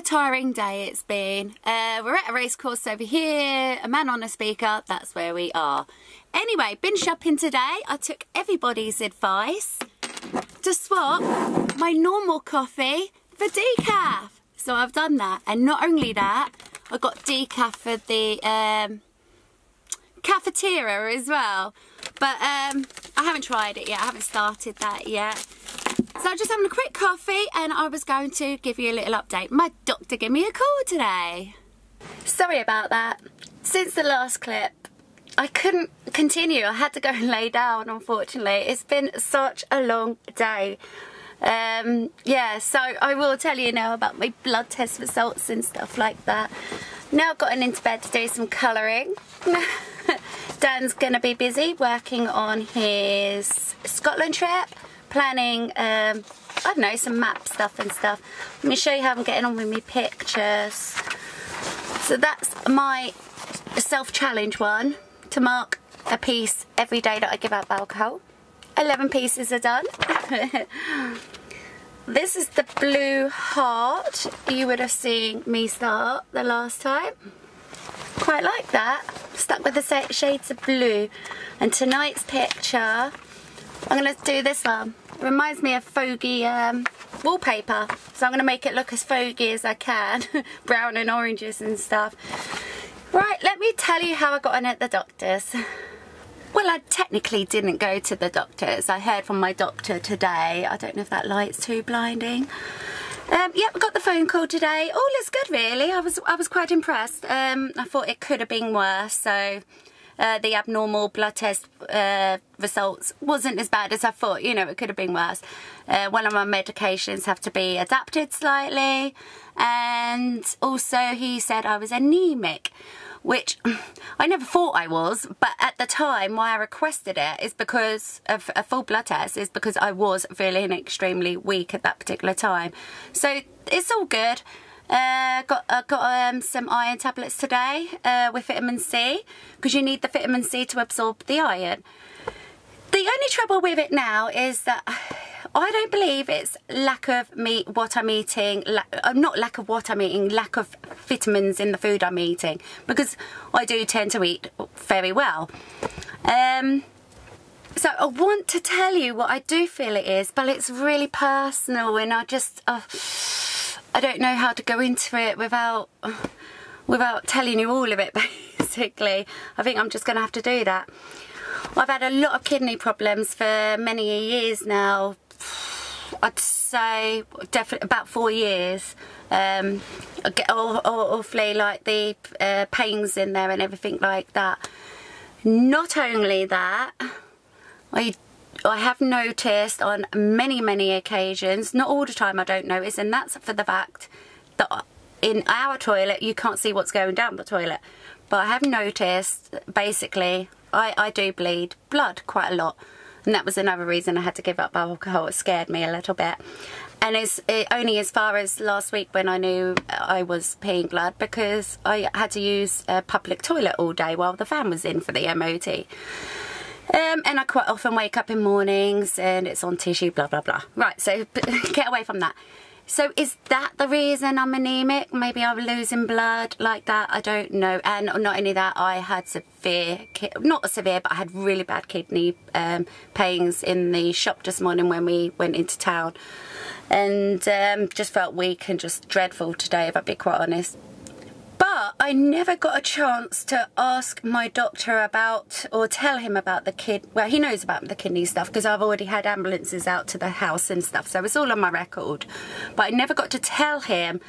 tiring day it's been. We're at a race course over here, a man on a speaker, that's where we are. Anyway, been shopping today. I took everybody's advice to swap my normal coffee for decaf. So I've done that, and not only that, I got decaf for the cafeteria as well. But I haven't tried it yet, I haven't started that yet. So I'm just having a quick coffee, and I was going to give you a little update. My doctor gave me a call today. Sorry about that. Since the last clip, I couldn't continue. I had to go and lay down, unfortunately. It's been such a long day. Yeah, so I will tell you now about my blood test results and stuff like that. Now I've gotten into bed to do some colouring. Dan's going to be busy working on his Scotland trip, planning, I don't know, some map stuff and stuff. Let me show you how I'm getting on with my pictures. So that's my self-challenge one, to mark a piece every day that I give up alcohol. 11 pieces are done. This is the blue heart you would have seen me start the last time. Quite like that. Stuck with the shades of blue. And tonight's picture, I'm going to do this one. It reminds me of foggy wallpaper. So I'm going to make it look as foggy as I can. Brown and oranges and stuff. Right, let me tell you how I got on at the doctor's. Well, I technically didn't go to the doctor's. I heard from my doctor today. I don't know if that light's too blinding. Yep, I got the phone call today. All is good, really. I was quite impressed. I thought it could have been worse. So the abnormal blood test results wasn't as bad as I thought. You know, it could have been worse. One of my medications have to be adapted slightly. And also he said I was anemic, which I never thought I was, but at the time why I requested it is because of a full blood test, is because I was feeling extremely weak at that particular time. So it's all good. Got some iron tablets today with vitamin C, because you need the vitamin C to absorb the iron. The only trouble with it now is that I don't believe it's lack of what I'm eating, not lack of what I'm eating, lack of vitamins in the food I'm eating, because I do tend to eat very well. So I want to tell you what I do feel it is, but it's really personal, and I just, I don't know how to go into it without telling you all of it, basically. I think I'm just going to have to do that. I've had a lot of kidney problems for many years now. I'd say definitely about 4 years. I get awfully like the pains in there and everything like that. Not only that, I have noticed on many occasions, not all the time I don't notice, and that's for the fact that in our toilet you can't see what's going down the toilet. But I have noticed, basically, I do bleed blood quite a lot. And that was another reason I had to give up alcohol. It scared me a little bit. And it's only as far as last week when I knew I was peeing blood, because I had to use a public toilet all day while the fan was in for the MOT. And I quite often wake up in mornings and it's on tissue, blah, blah, blah. Right, so get away from that. So is that the reason I'm anemic? Maybe I'm losing blood like that, I don't know. And not only that, I had severe, not severe, but I had really bad kidney pains in the shop this morning when we went into town. And just felt weak and just dreadful today, if I'd be quite honest. But I never got a chance to ask my doctor about, or tell him about the well, he knows about the kidney stuff because I've already had ambulances out to the house and stuff, so it's all on my record. But I never got to tell him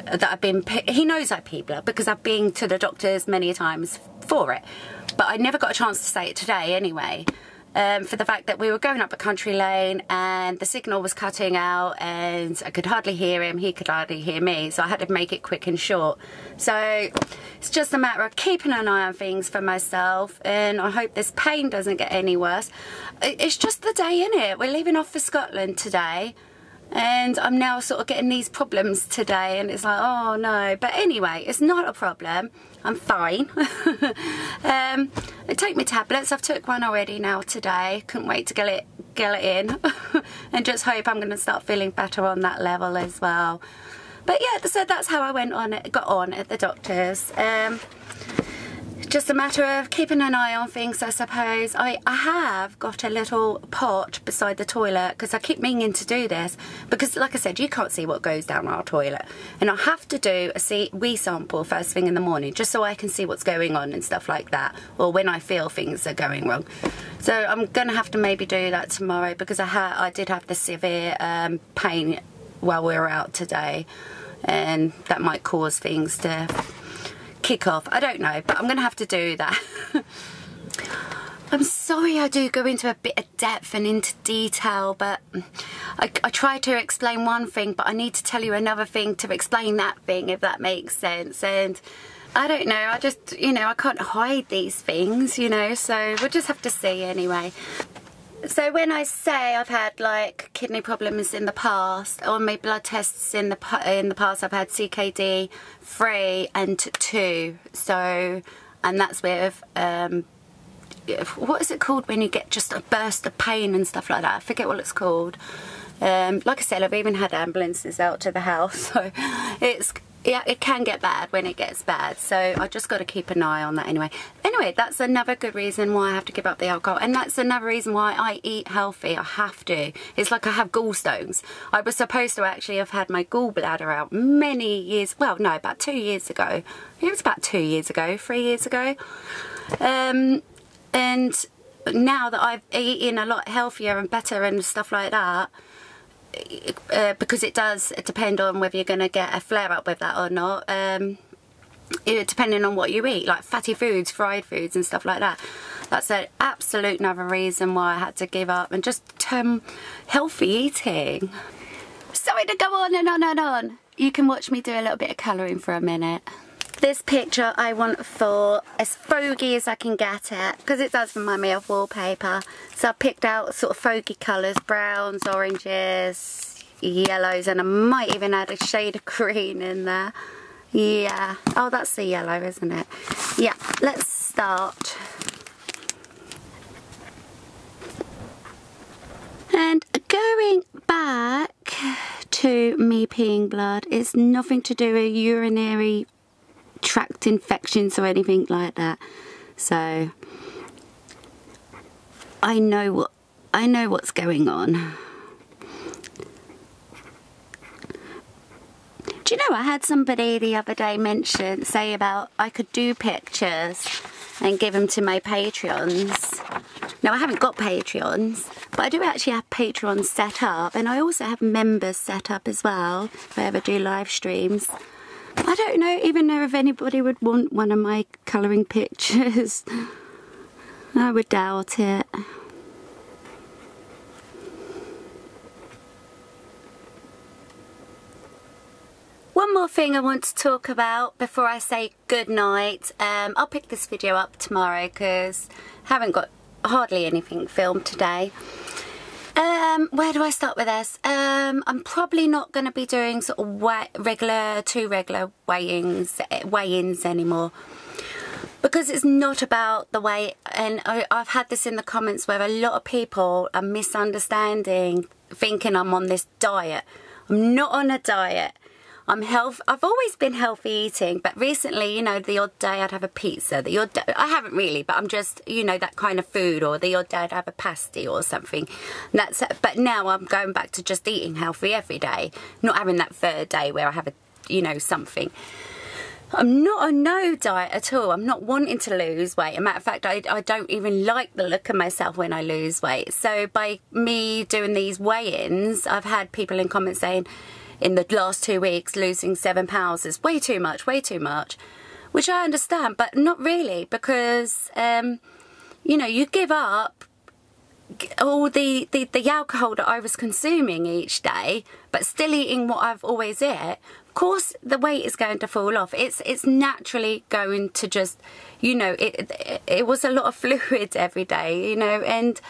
that he knows I pee blood because I've been to the doctors many times for it. But I never got a chance to say it today anyway. For the fact that we were going up a country lane and the signal was cutting out and I could hardly hear him, he could hardly hear me, so I had to make it quick and short. So it's just a matter of keeping an eye on things for myself, and I hope this pain doesn't get any worse. It's just the day, innit? We're leaving off for Scotland today, and I'm now sort of getting these problems today, and it's like, oh no. But anyway, it's not a problem. I'm fine. I take my tablets. I've took one already now today. Couldn't wait to get it in. And just hope I'm going to start feeling better on that level as well. But yeah, so that's how I got on at the doctor's. Just a matter of keeping an eye on things, I suppose. I have got a little pot beside the toilet because I keep meaning to do this because, like I said, you can't see what goes down our toilet, and I have to do a wee sample first thing in the morning just so I can see what's going on and stuff like that, or when I feel things are going wrong. So I'm gonna have to maybe do that tomorrow because I did have the severe pain while we were out today, and that might cause things to kick off. I don't know, but I'm gonna have to do that. I'm sorry I do go into a bit of depth and into detail, but I try to explain one thing, but I need to tell you another thing to explain that thing, if that makes sense. And I don't know, I just, you know, I can't hide these things, you know, so we'll just have to see anyway. So when I say I've had like kidney problems in the past, on my blood tests in the past, I've had CKD 3 and 2. So, and that's with what is it called when you get just a burst of pain and stuff like that? I forget what it's called. Like I said, I've even had ambulances out to the house, so yeah, it can get bad when it gets bad, so I just got to keep an eye on that anyway. Anyway, that's another good reason why I have to give up the alcohol, and that's another reason why I eat healthy. I have to. It's like I have gallstones. I was supposed to actually have had my gallbladder out many years, well, no, about 2 years ago. It was about 2 years ago, 3 years ago. And now that I've eaten a lot healthier and better and stuff like that, because it does depend on whether you're going to get a flare-up with that or not, depending on what you eat, like fatty foods, fried foods and stuff like that. That's an absolute another reason why I had to give up and just healthy eating. Sorry to go on and on and on. You can watch me do a little bit of colouring for a minute. This picture I want for as foggy as I can get it, because it does remind me of wallpaper. So I picked out sort of foggy colours, browns, oranges, yellows, and I might even add a shade of green in there. Yeah, oh, that's the yellow, isn't it? Yeah, let's start. And going back to me peeing blood, it's nothing to do with urinary tract infections or anything like that. So I know what's going on. Do you know, I had somebody the other day say about I could do pictures and give them to my Patreons. Now, I haven't got Patreons, but I do actually have Patreons set up, and I also have members set up as well if I ever do live streams. I don't even know if anybody would want one of my colouring pictures. I would doubt it. One more thing I want to talk about before I say good night. I'll pick this video up tomorrow because I haven't got hardly anything filmed today. Where do I start with this? I'm probably not going to be doing sort of two regular weigh-ins anymore, because it's not about the weight. And I've had this in the comments where a lot of people are misunderstanding, thinking I'm on this diet. I'm not on a diet. I've always been healthy eating, but recently, you know, the odd day I'd have a pizza, the odd day, I haven't really, but I'm just, you know, that kind of food, or the odd day I'd have a pasty or something. But now I'm going back to just eating healthy every day, not having that third day where I have something. I'm not on no diet at all. I'm not wanting to lose weight. As a matter of fact, I don't even like the look of myself when I lose weight. So by me doing these weigh-ins, I've had people in comments saying, in the last 2 weeks, losing 7 pounds is way too much, which I understand, but not really, because you know, you give up all the alcohol that I was consuming each day, but still eating what I've always ate. Of course, the weight is going to fall off. It's naturally going to just, you know, it was a lot of fluid every day, you know, and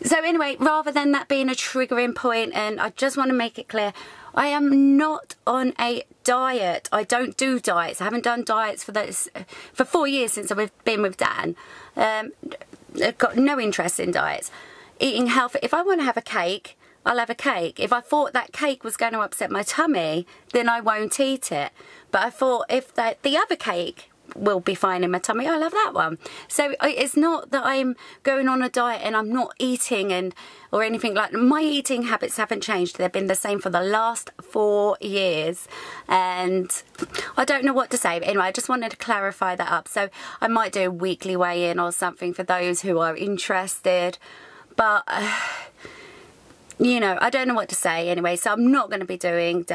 so anyway, rather than that being a triggering point, and I just want to make it clear, I am not on a diet. I don't do diets. I haven't done diets for 4 years since I've been with Dan. I've got no interest in diets. Eating healthy. If I want to have a cake, I'll have a cake. If I thought that cake was going to upset my tummy, then I won't eat it. But I thought if the other cake will be fine in my tummy, I'll have that one. So it's not that I'm going on a diet and I'm not eating or anything like that. My eating habits haven't changed. They've been the same for the last 4 years, and I don't know what to say. But anyway, I just wanted to clarify that up. So I might do a weekly weigh-in or something for those who are interested, but you know, I don't know what to say anyway, so I'm not going to be doing...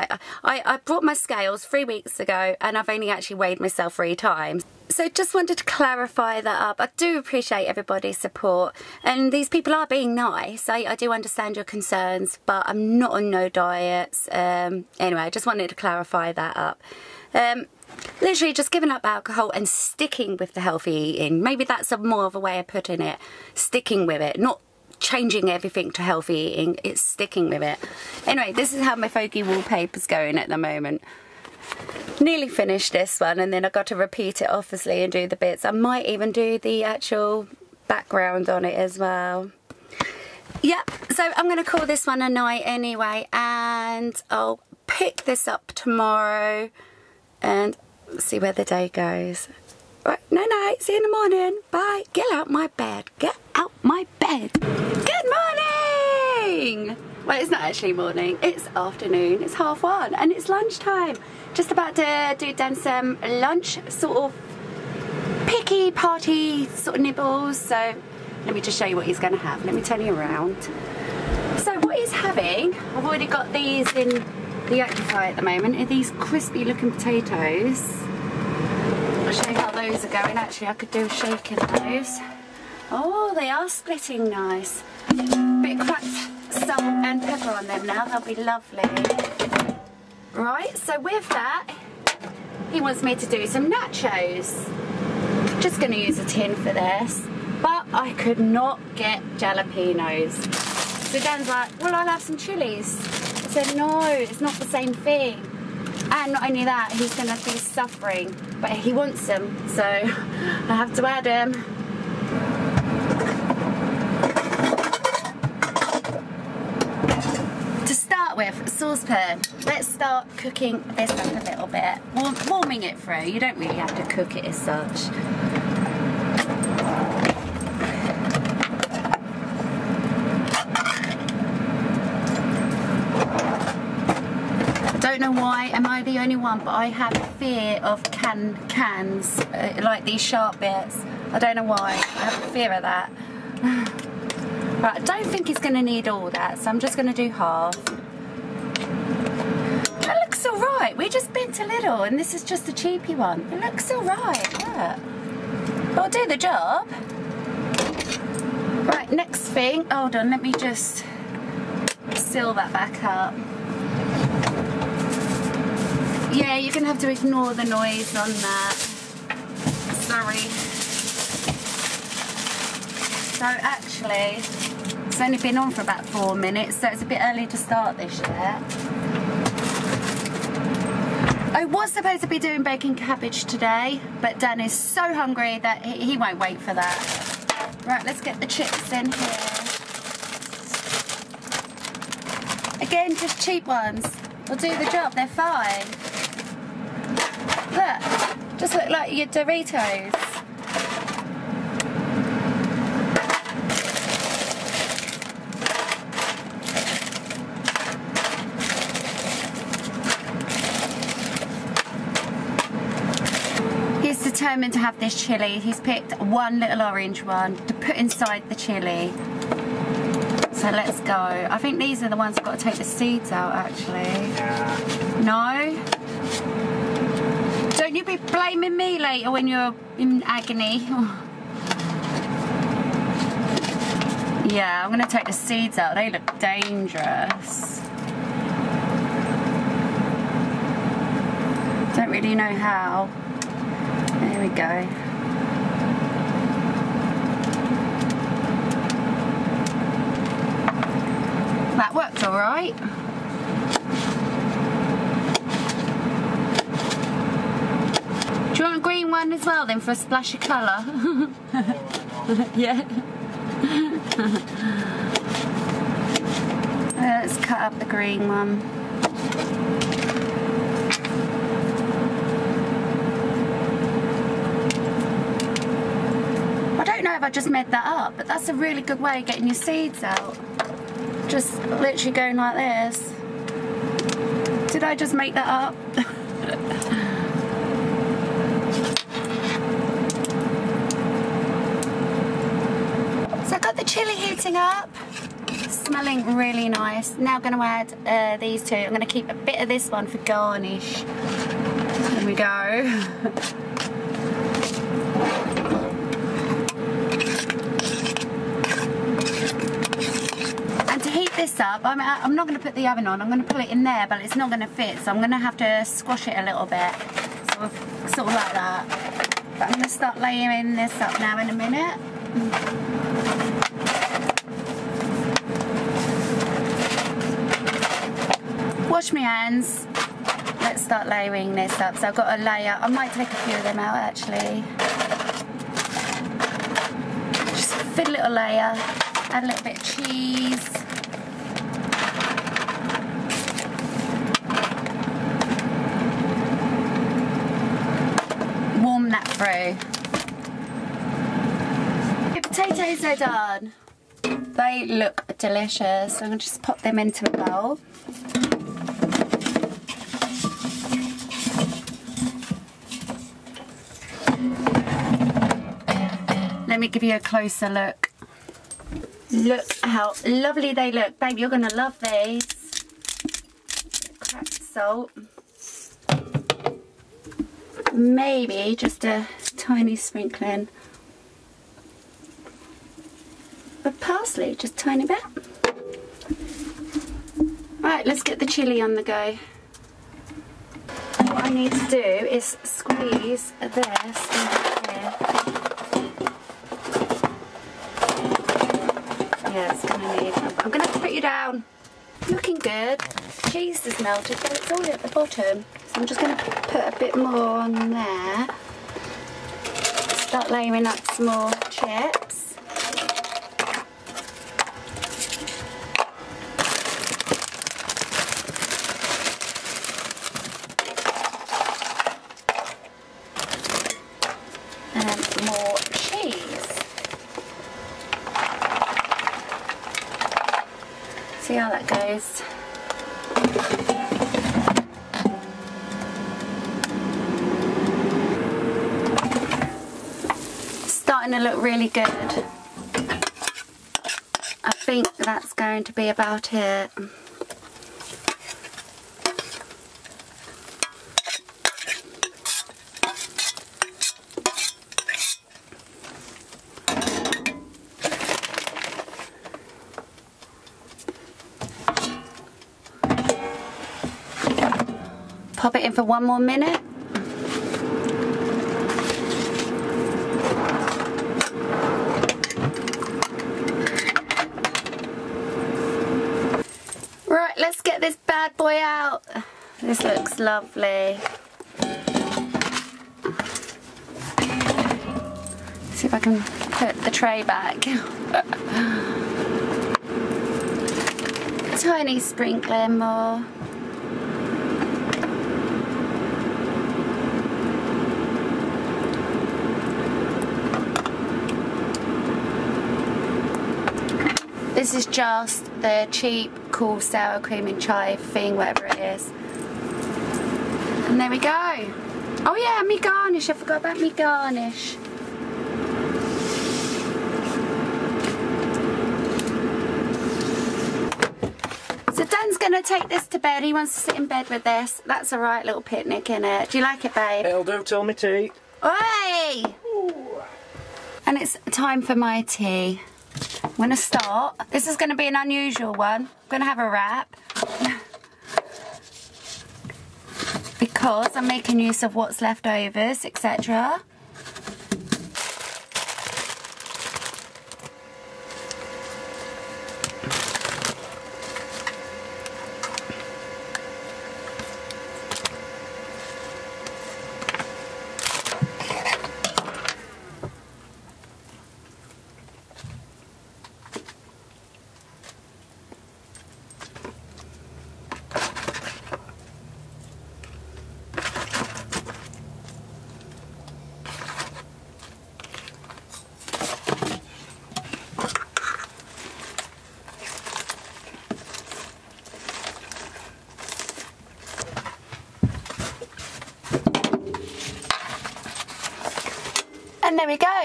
I brought my scales 3 weeks ago and I've only actually weighed myself 3 times. So just wanted to clarify that up. I do appreciate everybody's support, and these people are being nice. I do understand your concerns, but I'm not on no diets. Anyway, I just wanted to clarify that up. Literally just giving up alcohol and sticking with the healthy eating. Maybe that's more of a way of putting it. Sticking with it, not changing everything to healthy eating, it's sticking with it. Anyway, this is how my foggy wallpaper's going at the moment. Nearly finished this one, and then I got to repeat it obviously and do the bits. I might even do the actual background on it as well. Yep, so I'm going to call this one a night anyway, and I'll pick this up tomorrow and see where the day goes. Right, night, see you in the morning. Bye. Get out my bed. Get out my bed. Good morning. Well, it's not actually morning. It's afternoon. It's 1:30 and it's lunchtime. Just about to do done some lunch, sort of picky party sort of nibbles. So let me just show you what he's going to have. Let me turn you around. So what he's having, I've already got these in the Actify at the moment, are these crispy looking potatoes. I'll show you how those are going. Actually, I could do a shake in those. Oh, they are splitting nice. Bit of cracked salt and pepper on them now. They'll be lovely. Right, so with that, he wants me to do some nachos. Just going to use a tin for this. But I could not get jalapenos. So Dan's like, well, I'll have some chilies. I said, no, it's not the same thing. And not only that, he's going to be suffering, but he wants them, so I have to add them. To start with, saucepan. Let's start cooking this up a little bit. Warming it through. You don't really have to cook it as such. I don't know why, am I the only one, but I have a fear of cans, like these sharp bits. I don't know why, I have a fear of that. Right, I don't think it's going to need all that, so I'm just going to do half. That looks alright, we just bent a little, and this is just a cheapy one. It looks alright, look. It'll do the job. Right, next thing, hold on, let me just seal that back up. Yeah, you're going to have to ignore the noise on that. Sorry. So actually, it's only been on for about 4 minutes, so it's a bit early to start this yet. I was supposed to be doing bacon cabbage today, but Dan is so hungry that he won't wait for that. Right, let's get the chips in here. Again, just cheap ones. Will do the job, they're fine. Look, just look like your Doritos. He's determined to have this chilli. He's picked one little orange one to put inside the chilli. So let's go. I think these are the ones I've got to take the seeds out, actually. No? Don't you be blaming me later when you're in agony. Yeah, I'm going to take the seeds out. They look dangerous. Don't really know how. There we go. That worked all right. Do you want a green one as well then for a splash of colour? Yeah. Let's cut up the green one. I don't know if I just made that up, but that's a really good way of getting your seeds out. Just literally going like this. Did I just make that up? So I've got the chilli heating up. Smelling really nice. Now I'm going to add these two. I'm going to keep a bit of this one for garnish. Here we go. And to heat this up, I'm not going to put the oven on. I'm going to put it in there, but it's not going to fit. So I'm going to have to squash it a little bit. Sort of like that. But I'm going to start layering this up now in a minute. Wash my hands. Let's start layering this up. So I've got a layer. I might take a few of them out actually. Just a fit little layer. Add a little bit of cheese. Warm that through. The potatoes are done. They look delicious. So I'm going to just pop them into a bowl. Let me give you a closer look. Look how lovely they look. Babe, you're going to love these. Cracked salt. Maybe just a tiny sprinkling of parsley, just a tiny bit. Right, let's get the chilli on the go. What I need to do is squeeze this into here. Yeah, it's gonna need. I'm gonna have to put you down. Looking good. Cheese is melted, but it's all at the bottom. So I'm just gonna put a bit more on there. Start layering up some more chips. And more cheese. See how that goes. Starting to look really good. I think that's going to be about it. Pop it in for 1 more minute. Right, let's get this bad boy out. This looks lovely. See if I can put the tray back. Tiny sprinkling more. This is just the cheap, cool sour cream and chive thing, whatever it is. And there we go. Oh yeah, me garnish. I forgot about me garnish. So Dan's going to take this to bed. He wants to sit in bed with this. That's a right little picnic, innit? Do you like it, babe? It'll do, tell me tea. Oi! Ooh. And it's time for my tea. I'm going to start. This is going to be an unusual one. I'm going to have a wrap. Because I'm making use of what's left overs, etc.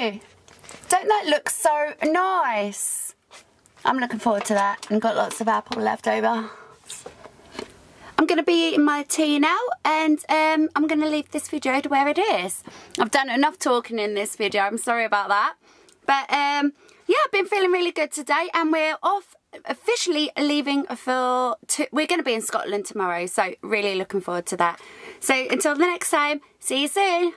know. Don't that look so nice? I'm looking forward to that, and got lots of apple left over. I'm going to be eating my tea now, and I'm going to leave this video to where it is. I've done enough talking in this video, I'm sorry about that. But yeah, I've been feeling really good today, and we're off, officially leaving for... we're going to be in Scotland tomorrow, so really looking forward to that. So until the next time, see you soon.